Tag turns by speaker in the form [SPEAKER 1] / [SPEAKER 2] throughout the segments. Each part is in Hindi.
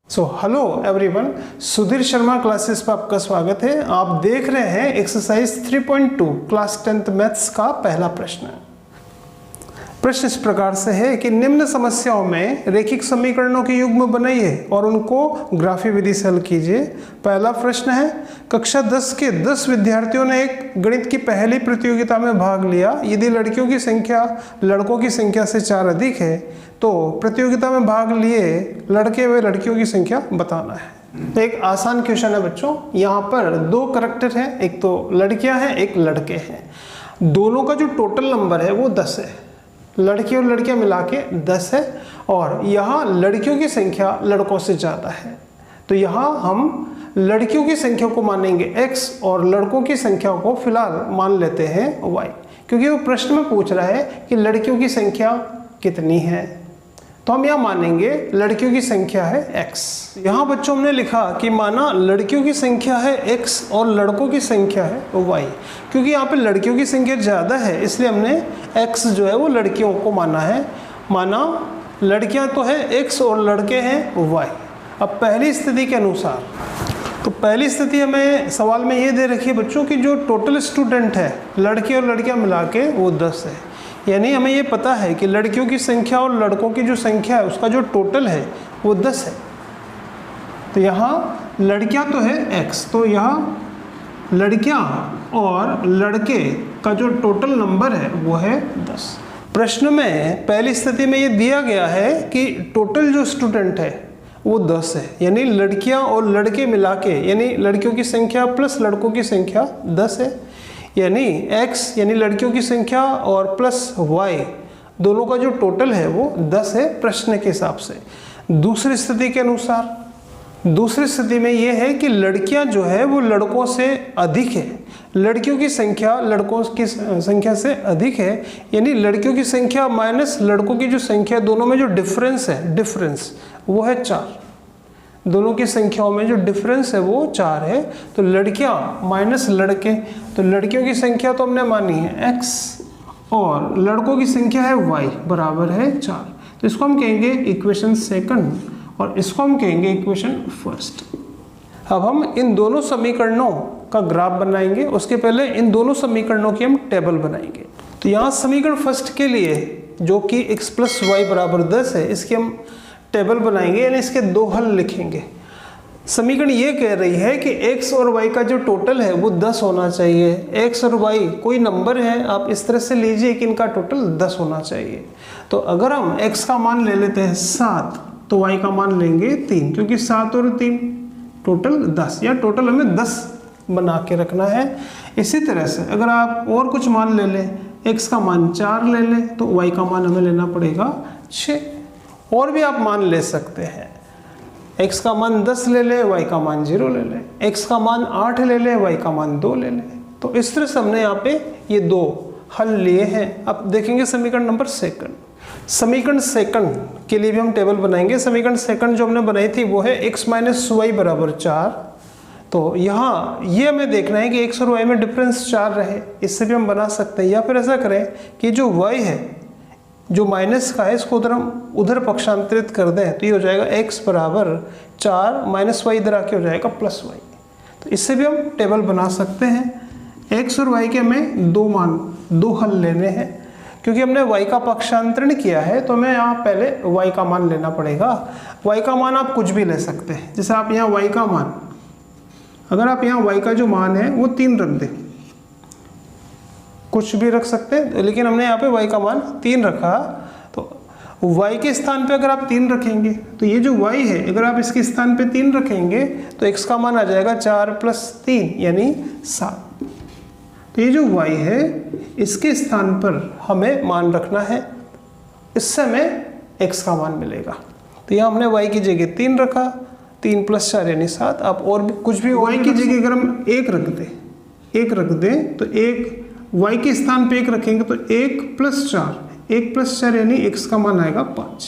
[SPEAKER 1] Hello everyone, Sudhir Sharma classes पर आपका स्वागत है। आप देख रहे हैं एक्सरसाइज 3.2 क्लास 10th मैथ्स का पहला प्रश्न। प्रश्न इस प्रकार से है कि निम्न समस्याओं में रेखिक समीकरणों के युग्म बनाइए और उनको ग्राफी विधि से हल कीजिए। पहला प्रश्न है, कक्षा 10 के 10 विद्यार्थियों ने एक गणित की पहली प्रतियोगिता में भाग लिया। यदि लड़कियों की संख्या लड़कों की संख्या से 4 अधिक है तो प्रतियोगिता में भाग लिए लड़के व लड़कियों की संख्या बताना है। तो एक आसान क्वेश्चन है बच्चों। यहाँ पर दो करैक्टर हैं, एक तो लड़कियां हैं एक लड़के हैं। दोनों का जो टोटल नंबर है वो 10 है। लड़की और लड़कियां मिला के 10 है और यहाँ लड़कियों की संख्या लड़कों से ज़्यादा है। तो यहाँ हम लड़कियों की संख्या को मानेंगे x और लड़कों की संख्या को फिलहाल मान लेते हैं y, क्योंकि वो प्रश्न में पूछ रहा है कि लड़कियों की संख्या कितनी है। तो हम यहाँ मानेंगे लड़कियों की संख्या है x। यहाँ बच्चों हमने लिखा कि माना लड़कियों की संख्या है x और लड़कों की संख्या है y। क्योंकि यहाँ पे लड़कियों की संख्या ज़्यादा है इसलिए हमने x जो है वो लड़कियों को माना है। माना लड़कियाँ तो है x और लड़के हैं y। अब पहली स्थिति के अनुसार, तो पहली स्थिति हमें सवाल में ये दे रखी है बच्चों कि जो टोटल स्टूडेंट है लड़के और लड़कियाँ मिला के वो 10 है। यानी हमें ये पता है कि लड़कियों की संख्या और लड़कों की जो संख्या है उसका जो टोटल है वो 10 है। तो यहाँ लड़कियाँ तो है x, तो यहाँ लड़कियाँ और लड़के का जो टोटल नंबर है वो है 10। प्रश्न में पहली स्थिति में ये दिया गया है कि टोटल जो स्टूडेंट है वो 10 है, यानी लड़कियाँ और लड़के मिला के, यानी लड़कियों की संख्या प्लस लड़कों की संख्या 10 है। यानी x यानी लड़कियों की संख्या और प्लस y दोनों का जो टोटल है वो 10 है प्रश्न के हिसाब से। दूसरी स्थिति के अनुसार, दूसरी स्थिति में ये है कि लड़कियां जो है वो लड़कों से अधिक है। लड़कियों की संख्या लड़कों की संख्या से अधिक है, यानी लड़कियों की संख्या माइनस लड़कों की जो संख्या, दोनों में जो डिफरेंस है, डिफरेंस वो है 4। दोनों की संख्याओं में जो डिफरेंस है वो 4 है। तो लड़कियां माइनस लड़के, तो लड़कियों की संख्या तो हमने मानी है x और लड़कों की संख्या है y बराबर है 4। तो इसको हम कहेंगे इक्वेशन सेकंड और इसको हम कहेंगे इक्वेशन फर्स्ट। अब हम इन दोनों समीकरणों का ग्राफ बनाएंगे। उसके पहले इन दोनों समीकरणों की हम टेबल बनाएंगे। तो यहाँ समीकरण फर्स्ट के लिए जो कि x + y = 10 है, इसकी हम टेबल बनाएंगे, यानी इसके दो हल लिखेंगे। समीकरण ये कह रही है कि x और y का जो टोटल है वो 10 होना चाहिए। x और y कोई नंबर है, आप इस तरह से लीजिए कि इनका टोटल 10 होना चाहिए। तो अगर हम x का मान ले लेते हैं 7 तो y का मान लेंगे 3, क्योंकि 7 और 3 टोटल 10, या टोटल हमें 10 बना के रखना है। इसी तरह से अगर आप और कुछ मान ले लें, x का मान 4 ले लें तो y का मान हमें लेना पड़ेगा 6। और भी आप मान ले सकते हैं, x का मान 10 ले ले, y का मान 0 ले ले, x का मान 8 ले ले, y का मान 2 ले ले। तो इस तरह से हमने यहाँ पे ये दो हल लिए हैं। अब देखेंगे समीकरण नंबर सेकंड। समीकरण सेकंड के लिए भी हम टेबल बनाएंगे। समीकरण सेकंड जो हमने बनाई थी वो है x - y = 4। तो यहाँ ये हमें देखना है कि x और y में डिफरेंस 4 रहे, इससे भी हम बना सकते हैं। या फिर ऐसा करें कि जो y है जो माइनस का है इसको उधर पक्षांतरित कर दें, तो ये हो जाएगा x = 4 माइनस y इधर आके हो जाएगा प्लस y। तो इससे भी हम टेबल बना सकते हैं। x और y के हमें दो हल लेने हैं। क्योंकि हमने y का पक्षांतरण किया है तो हमें यहाँ पहले y का मान लेना पड़ेगा। y का मान आप कुछ भी ले सकते हैं। जैसे आप यहाँ y का मान, अगर आप यहाँ y का जो मान है वो 3 रख दें, कुछ भी रख सकते हैं, लेकिन हमने यहाँ पे y का मान 3 रखा। तो y के स्थान पे अगर आप 3 रखेंगे तो ये जो y है अगर आप इसके स्थान पे 3 रखेंगे तो x का मान आ जाएगा 4 + 3 यानी 7। तो ये जो y है इसके स्थान पर हमें मान रखना है, इससे हमें x का मान मिलेगा। तो यहाँ हमने y की जगह 3 रखा, 3 + 4 यानी 7। आप और भी कुछ भी y की जगह अगर हम 1 रख दें तो y के स्थान पे 1 रखेंगे तो 1 + 4, 1 + 4 यानी x का मान आएगा 5।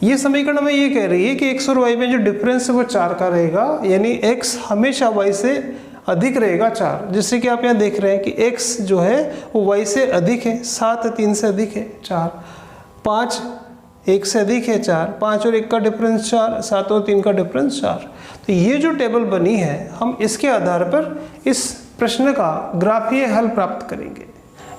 [SPEAKER 1] ये समीकरण हमें ये कह रही है कि x और y में जो डिफरेंस है वो 4 का रहेगा, यानी x हमेशा y से अधिक रहेगा 4। जैसे कि आप यहाँ देख रहे हैं कि x जो है वो y से अधिक है, 7 3 से अधिक है 4, 5 1 से अधिक है 4, 5 और 1 का डिफरेंस 4, 7 और 3 का डिफरेंस 4। तो ये जो टेबल बनी है हम इसके आधार पर इस प्रश्न का ग्राफीय हल प्राप्त करेंगे।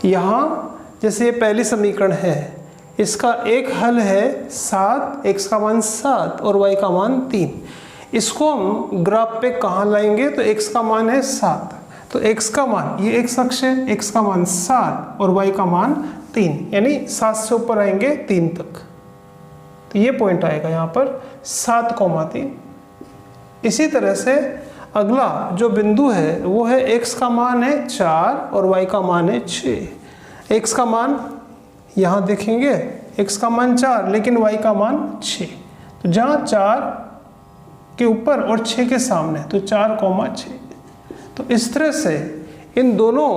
[SPEAKER 1] यहाँ जैसे ये पहली समीकरण है, इसका एक हल है 7, x का मान 7 और y का मान 3। इसको हम ग्राफ पे कहाँ लाएंगे, तो x का मान है 7, तो x का मान, ये x अक्ष है, x का मान 7 और y का मान 3, यानी 7 से ऊपर आएंगे 3 तक, तो ये पॉइंट आएगा यहाँ पर 7,3। इसी तरह से अगला जो बिंदु है वो है x का मान है 4 और y का मान है 6। x का मान यहाँ देखेंगे, x का मान 4 लेकिन y का मान 6, तो जहाँ 4 के ऊपर और 6 के सामने तो 4,6। तो इस तरह से इन दोनों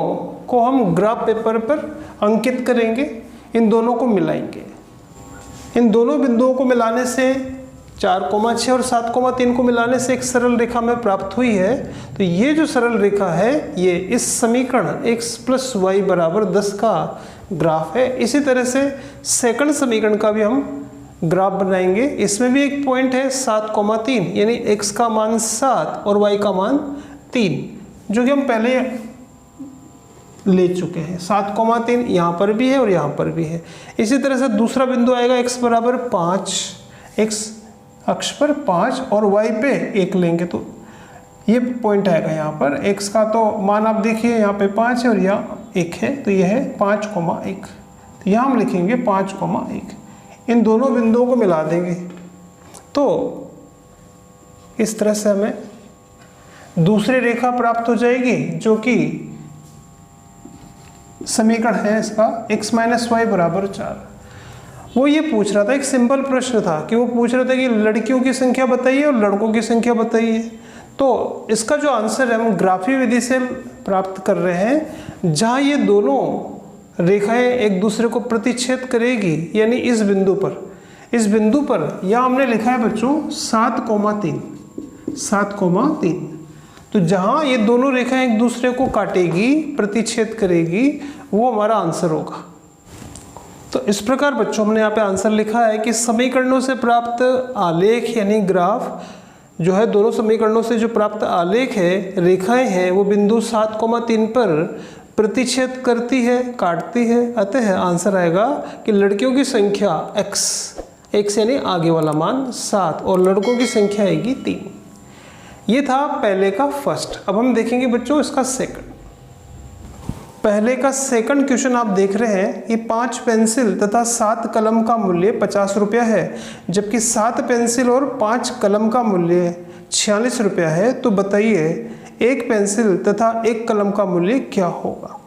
[SPEAKER 1] को हम ग्राफ पेपर पर अंकित करेंगे, इन दोनों को मिलाएंगे। इन दोनों बिंदुओं को मिलाने से 4,6 और 7,3 को मिलाने से एक सरल रेखा में प्राप्त हुई है। तो ये जो सरल रेखा है ये इस समीकरण x + y = 10 का ग्राफ है। इसी तरह से सेकंड समीकरण का भी हम ग्राफ बनाएंगे। इसमें भी एक पॉइंट है 7,3, यानी x का मान 7 और y का मान 3, जो कि हम पहले ले चुके हैं। 7,3 यहाँ पर भी है और यहाँ पर भी है। इसी तरह से दूसरा बिंदु आएगा x = 5, x अक्ष पर 5 और y पे 1 लेंगे, तो ये पॉइंट आएगा यहाँ पर। x का तो मान आप देखिए यहाँ पे 5 है और यहाँ 1 है, तो यह है 5,1। तो यहाँ हम लिखेंगे 5,1। इन दोनों बिंदुओं को मिला देंगे तो इस तरह से हमें दूसरी रेखा प्राप्त हो जाएगी, जो कि समीकरण है इसका x - y = 4। वो ये पूछ रहा था, एक सिंपल प्रश्न था कि वो पूछ रहा था कि लड़कियों की संख्या बताइए और लड़कों की संख्या बताइए। तो इसका जो आंसर है हम ग्राफीय विधि से प्राप्त कर रहे हैं, जहाँ ये दोनों रेखाएं एक दूसरे को प्रतिच्छेद करेगी, यानी इस बिंदु पर यहाँ हमने लिखा है बच्चों 7,3। तो जहाँ ये दोनों रेखाएं एक दूसरे को काटेगी, प्रतिच्छेद करेगी, वो हमारा आंसर होगा। तो इस प्रकार बच्चों हमने यहाँ पे आंसर लिखा है कि समीकरणों से प्राप्त आलेख यानी ग्राफ जो है, दोनों समीकरणों से जो प्राप्त आलेख है, रेखाएं हैं, वो बिंदु 7,3 पर प्रतिच्छेद करती है, काटती है। अतः आंसर आएगा कि लड़कियों की संख्या x यानी आगे वाला मान 7 और लड़कों की संख्या आएगी 3। ये था पहले का फर्स्ट। अब हम देखेंगे बच्चों इसका सेकंड। पहले का सेकंड क्वेश्चन आप देख रहे हैं कि 5 पेंसिल तथा 7 कलम का मूल्य 50 रुपया है, जबकि 7 पेंसिल और 5 कलम का मूल्य 46 रुपया है। तो बताइए 1 पेंसिल तथा 1 कलम का मूल्य क्या होगा।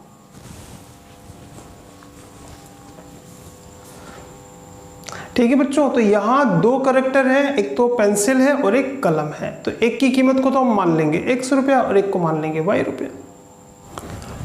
[SPEAKER 1] ठीक है बच्चों, तो यहाँ 2 कैरेक्टर है, एक तो पेंसिल है और एक कलम है। तो एक की कीमत को तो हम मान लेंगे x रुपया और एक को मान लेंगे y रुपया।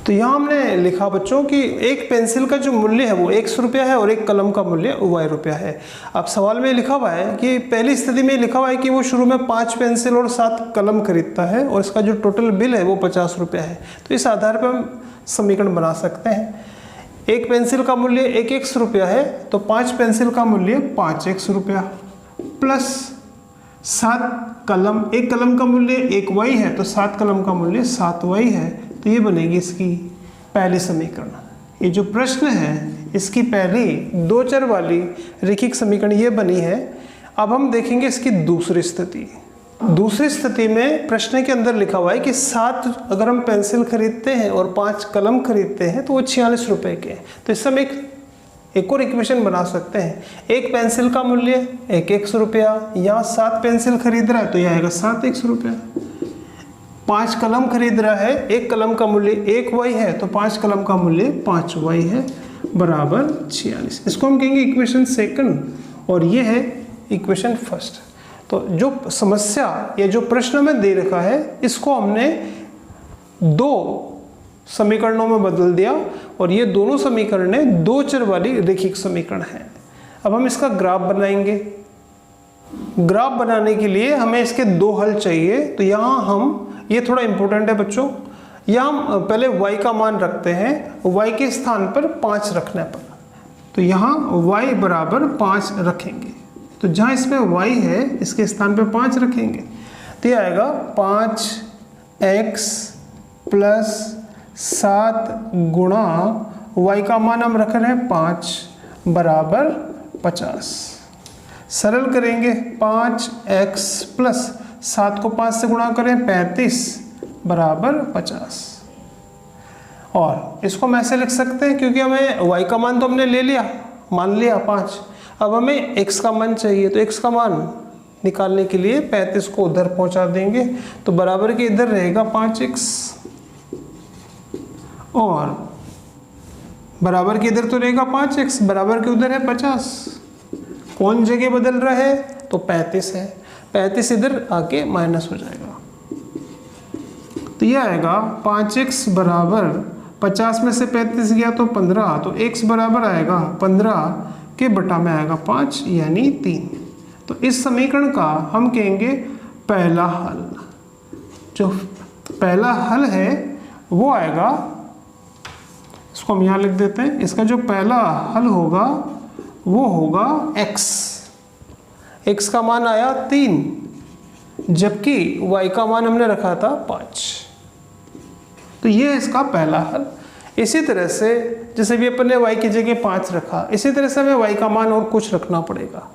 [SPEAKER 1] तो यहाँ हमने लिखा बच्चों कि एक पेंसिल का जो मूल्य है वो x रुपया है और एक कलम का मूल्य y रुपया है। अब सवाल में लिखा हुआ है कि पहली स्थिति में लिखा हुआ है कि वो शुरू में 5 पेंसिल और 7 कलम खरीदता है और इसका जो टोटल बिल है वो 50 रुपया है। तो इस आधार पर हम समीकरण बना सकते हैं। एक पेंसिल का मूल्य 1x रुपया है, तो 5 पेंसिल का मूल्य 5x रुपया प्लस 7 कलम, एक कलम का मूल्य 1y है, तो 7 कलम का मूल्य 7y है। तो ये बनेगी इसकी पहली समीकरण। ये जो प्रश्न है इसकी पहली 2 चर वाली रेखिक समीकरण ये बनी है। अब हम देखेंगे इसकी दूसरी स्थिति। दूसरी स्थिति में प्रश्न के अंदर लिखा हुआ है कि 7 अगर हम पेंसिल खरीदते हैं और 5 कलम खरीदते हैं तो वो 46 रुपए के। तो इससे हम एक और इक्वेशन बना सकते हैं। एक पेंसिल का मूल्य 1x रुपया, यहाँ 7 पेंसिल खरीद रहा है तो यह आएगा 7x रुपया। 5 कलम खरीद रहा है, एक कलम का मूल्य 1y है, तो 5 कलम का मूल्य 5y है बराबर 46। इसको हम कहेंगे इक्वेशन सेकंड और ये है इक्वेशन फर्स्ट। तो जो समस्या या जो प्रश्न में दे रखा है इसको हमने 2 समीकरणों में बदल दिया और ये दोनों समीकरणें 2 चर वाली रेखिक समीकरण है। अब हम इसका ग्राफ बनाएंगे। ग्राफ बनाने के लिए हमें इसके 2 हल चाहिए। तो यहाँ हम, ये थोड़ा इंपॉर्टेंट है बच्चों, यहाँ हम पहले y का मान रखते हैं, y के स्थान पर 5 रखने पर तो यहाँ y बराबर 5 रखेंगे। तो जहाँ इसमें y है इसके स्थान पे 5 रखेंगे, तो ये आएगा 5x प्लस 7 गुणा y का मान हम रख रहे हैं 5 बराबर 50। सरल करेंगे, 5x प्लस 7 को 5 से गुणा करें 35 बराबर 50। और इसको हम ऐसे लिख सकते हैं क्योंकि हमें y का मान तो हमने ले लिया, मान लिया 5, अब हमें x का मान चाहिए। तो x का मान निकालने के लिए 35 को उधर पहुंचा देंगे, तो बराबर के इधर रहेगा 5x और बराबर के इधर तो रहेगा 5x, बराबर के उधर है 50। कौन जगह बदल रहा है? तो 35 है, 35 इधर आके माइनस हो जाएगा। तो ये आएगा 5x बराबर 50 में से 35 गया तो 15, तो x बराबर आएगा 15 के बटा में आएगा 5 यानी 3। तो इस समीकरण का हम कहेंगे पहला हल। जो पहला हल है वो आएगा, इसको हम यहाँ लिख देते हैं, इसका जो पहला हल होगा वो होगा x का मान आया 3, जबकि y का मान हमने रखा था 5। तो ये है इसका पहला हल। इसी तरह से जैसे भी अपन ने y की जगह 5 रखा, इसी तरह से हमें y का मान और कुछ रखना पड़ेगा।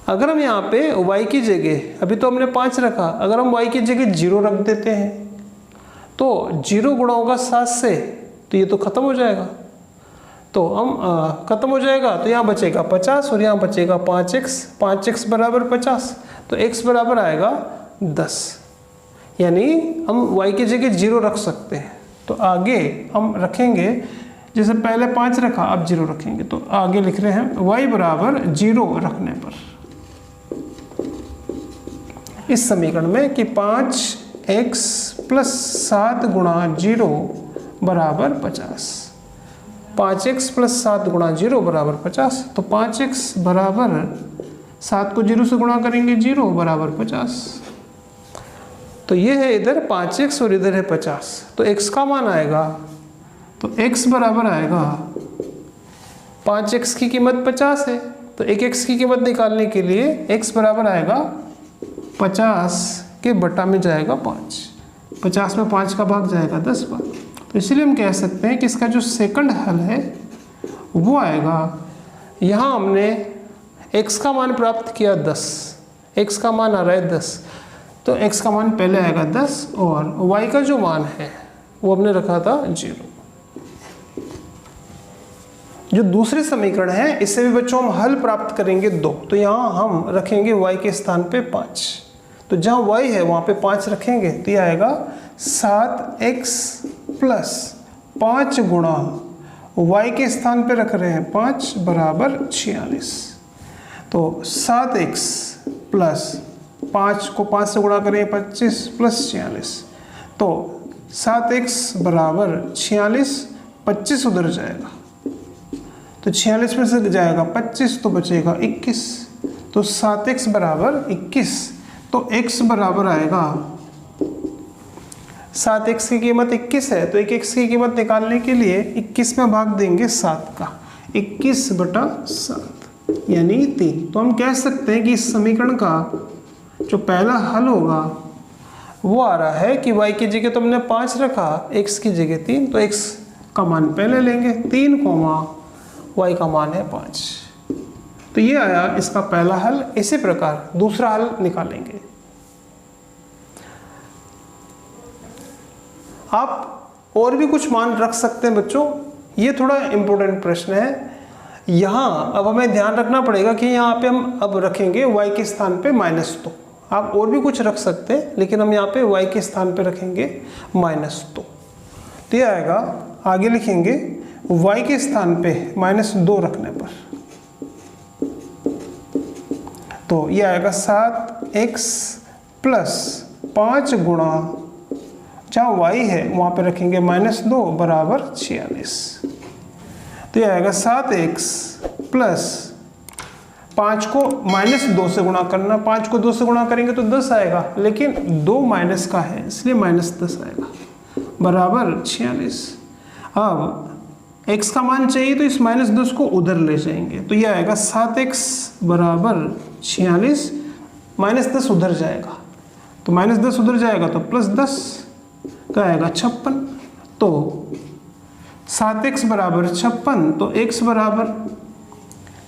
[SPEAKER 1] अगर हम यहाँ पे y की जगह, अभी तो हमने 5 रखा, अगर हम y की जगह 0 रख देते हैं तो 0 गुणा होगा 7 से, तो ये तो खत्म हो जाएगा। तो हम खत्म हो जाएगा, तो यहाँ बचेगा 50 और यहाँ बचेगा 5x बराबर 50, तो x बराबर आएगा 10। यानी हम y की जगह 0 रख सकते हैं। तो आगे हम रखेंगे, जैसे पहले 5 रखा अब 0 रखेंगे, तो आगे लिख रहे हैं y बराबर 0 रखने पर इस समीकरण में कि 5x प्लस 7 गुणा 0 बराबर 50। 5x प्लस 7 गुणा 0 बराबर 50, तो 5x बराबर 7 को 0 से गुणा करेंगे 0 बराबर 50। तो ये है इधर 5x और इधर है 50, तो x का मान आएगा, तो x बराबर आएगा 5x की कीमत 50 है, तो 1x की कीमत निकालने के लिए x बराबर आएगा 50 के बटा में जाएगा 5, 50 में 5 का भाग जाएगा 10 बार। तो इसलिए हम कह सकते हैं कि इसका जो सेकंड हल है वो आएगा, यहाँ हमने x का मान प्राप्त किया 10, x का मान आ रहा है 10, तो x का मान पहले आएगा 10 और y का जो मान है वो हमने रखा था 0। जो दूसरे समीकरण है इससे भी बच्चों हम हल प्राप्त करेंगे 2, तो यहाँ हम रखेंगे y के स्थान पे 5, तो जहाँ y है वहाँ पे 5 रखेंगे, तो ये आएगा 7x प्लस 5 गुणा y के स्थान पे रख रहे हैं 5 बराबर 46। तो 7x प्लस 5 को 5 से गुणा करें 25 प्लस 46, तो 7x बराबर 46, 25 उधर जाएगा, तो 46 में से जाएगा 25 तो बचेगा 21, तो 7x बराबर 21। तो x बराबर आएगा, 7x की कीमत 21 है, तो 1x की कीमत निकालने के लिए 21 में भाग देंगे 7 का, 21 बटा 7 यानी 3। तो हम कह सकते हैं कि इस समीकरण का जो पहला हल होगा वो आ रहा है कि y की जगह तो हमने 5 रखा, x की जगह 3, तो x का मान पहले लेंगे 3, y का मान है 5। तो ये आया इसका पहला हल। इसी प्रकार दूसरा हल निकालेंगे। आप और भी कुछ मान रख सकते हैं बच्चों, ये थोड़ा इम्पोर्टेंट प्रश्न है। यहाँ अब हमें ध्यान रखना पड़ेगा कि यहाँ पे हम अब रखेंगे y के स्थान पे -2। आप और भी कुछ रख सकते हैं, लेकिन हम यहाँ पे y के स्थान पे रखेंगे -2। तो ये आएगा, आगे लिखेंगे y के स्थान पे -2 रखने पर, तो ये आएगा 7x प्लस 5 गुणा, जहाँ y है वहाँ पे रखेंगे -2 बराबर 46। तो ये आएगा 7x प्लस 5 को -2 से गुणा करना, 5 को 2 से गुणा करेंगे तो 10 आएगा, लेकिन 2 माइनस का है इसलिए -10 आएगा बराबर 46। अब x का मान चाहिए तो इस -10 को उधर ले जाएंगे, तो ये आएगा 7x बराबर 46, -10 उधर जाएगा तो -10 उधर जाएगा तो +10 क्या आएगा 56। तो 7x बराबर 56, तो x बराबर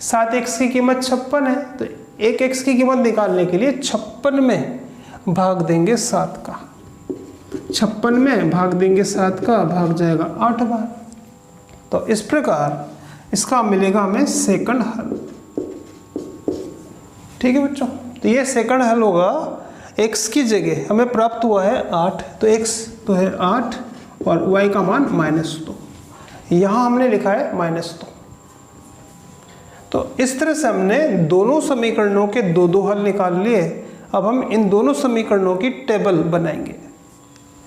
[SPEAKER 1] 7x की कीमत 56 है, तो एक x की कीमत निकालने के लिए 56 में भाग देंगे 7 का, 56 में भाग देंगे 7 का, भाग जाएगा 8 बार। तो इस प्रकार इसका मिलेगा हमें सेकंड हल। ठीक है बच्चों, तो ये सेकंड हल होगा। x की जगह हमें प्राप्त हुआ है 8, तो x तो है 8 और y का मान -2, यहाँ हमने लिखा है -2। तो इस तरह से हमने दोनों समीकरणों के दो हल निकाल लिए। अब हम इन दोनों समीकरणों की टेबल बनाएंगे।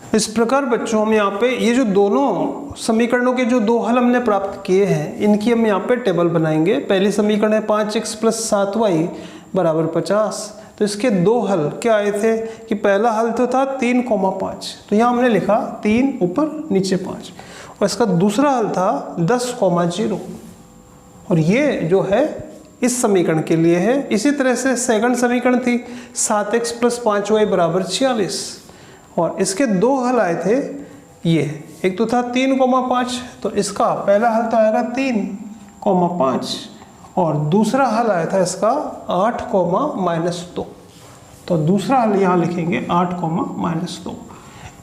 [SPEAKER 1] इस प्रकार बच्चों हम यहाँ पे ये जो दोनों समीकरणों के जो 2 हल हमने प्राप्त किए हैं, इनकी हम यहाँ पे टेबल बनाएंगे। पहली समीकरण है 5x + 7y बराबर 50, तो इसके 2 हल क्या आए थे कि पहला हल तो था 3,5, तो यहाँ हमने लिखा 3 ऊपर नीचे 5, और इसका दूसरा हल था 10,0, और ये जो है इस समीकरण के लिए है। इसी तरह से सेकंड समीकरण थी 7x + 5y बराबर 46, और इसके 2 हल आए थे ये, एक तो था 3,5, तो इसका पहला हल तो आएगा 3,5, और दूसरा हल आया था इसका 8,-2, तो दूसरा हल यहाँ लिखेंगे 8,-2।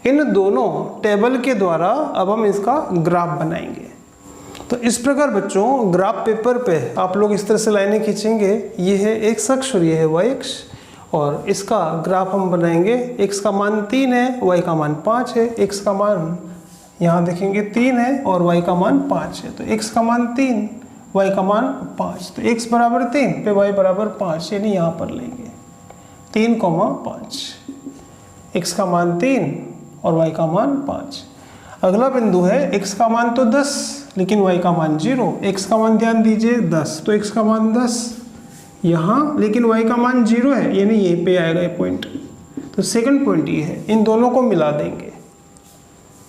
[SPEAKER 1] इन दोनों टेबल के द्वारा अब हम इसका ग्राफ बनाएंगे। तो इस प्रकार बच्चों ग्राफ पेपर पे आप लोग इस तरह से लाइनें खींचेंगे, ये है x अक्ष और ये है y अक्ष, और इसका ग्राफ हम बनाएंगे। x का मान 3 है, y का मान 5 है। x का मान यहाँ देखेंगे 3 है और y का मान 5 है, तो x का मान 3, y का मान 5, तो x बराबर 3 पे y बराबर 5, यानी यहाँ पर लेंगे 3,5, x का मान 3 और y का मान 5। अगला बिंदु है x का मान तो 10 लेकिन y का मान 0, x का मान ध्यान दीजिए 10, तो x का मान 10 यहाँ, लेकिन y का मान 0 है, यानी यहीं पे आएगा ये पॉइंट। तो सेकंड पॉइंट ये है, इन दोनों को मिला देंगे।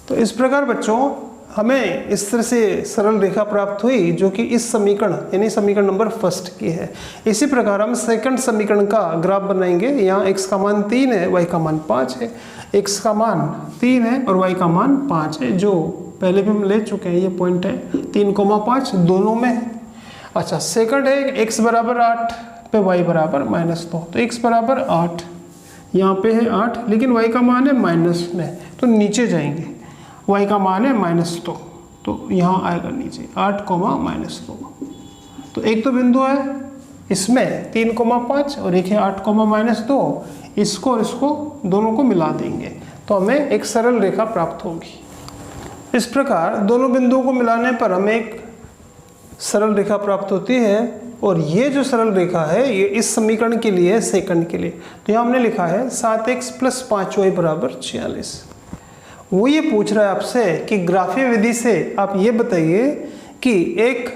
[SPEAKER 1] तो इस प्रकार बच्चों हमें इस तरह से सरल रेखा प्राप्त हुई जो कि इस समीकरण यानी समीकरण नंबर 1 की है। इसी प्रकार हम सेकंड समीकरण का ग्राफ बनाएंगे। यहाँ x का मान 3 है, y का मान 5 है। x का मान 3 है और y का मान 5 है, जो पहले भी हम ले चुके हैं। ये पॉइंट है 3,5 दोनों में। अच्छा, सेकंड है x बराबर 8 पे y बराबर -2, तो x बराबर 8, यहाँ पे है 8 लेकिन y का मान है माइनस में, तो नीचे जाएंगे। y का मान है -2, तो यहाँ आएगा नीचे 8,-2। तो एक तो बिंदु है इसमें 3,5 और एक है 8,-2, इसको और इसको दोनों को मिला देंगे तो हमें एक सरल रेखा प्राप्त होगी। इस प्रकार दोनों बिंदुओं को मिलाने पर हमें एक सरल रेखा प्राप्त होती है, और ये जो सरल रेखा है ये इस समीकरण के लिए है, सेकंड के लिए। तो यहाँ हमने लिखा है 7x + 5y बराबर 46। वो ये पूछ रहा है आपसे कि ग्राफीय विधि से आप ये बताइए कि एक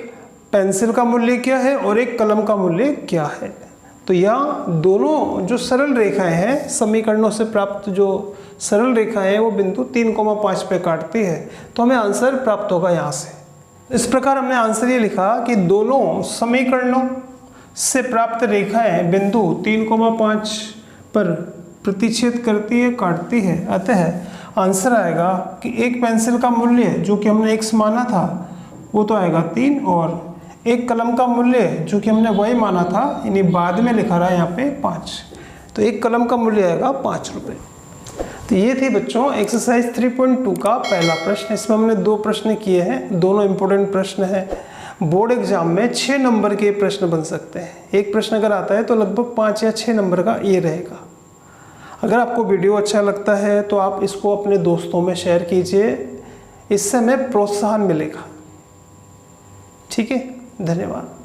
[SPEAKER 1] पेंसिल का मूल्य क्या है और एक कलम का मूल्य क्या है। तो यहाँ दोनों जो सरल रेखाएं हैं, समीकरणों से प्राप्त जो सरल रेखाएं हैं वो बिंदु 3,5 पे काटती है, तो हमें आंसर प्राप्त होगा यहाँ से। इस प्रकार हमने आंसर ये लिखा कि दोनों समीकरणों से प्राप्त रेखाएं बिंदु 3,5 पर प्रतिच्छेद करती है, काटती है। अतः आंसर आएगा कि एक पेंसिल का मूल्य जो कि हमने x माना था वो तो आएगा 3, और एक कलम का मूल्य जो कि हमने y माना था, यानी बाद में लिखा रहा है यहाँ पे 5, तो एक कलम का मूल्य आएगा 5 रुपये। तो ये थी बच्चों एक्सरसाइज 3.2 का पहला प्रश्न। इसमें हमने 2 प्रश्न किए हैं, दोनों इंपॉर्टेंट प्रश्न हैं। बोर्ड एग्जाम में 6 नंबर के प्रश्न बन सकते हैं। एक प्रश्न अगर आता है तो लगभग 5 या 6 नंबर का ये रहेगा। अगर आपको वीडियो अच्छा लगता है तो आप इसको अपने दोस्तों में शेयर कीजिए, इससे हमें प्रोत्साहन मिलेगा। ठीक है, धन्यवाद।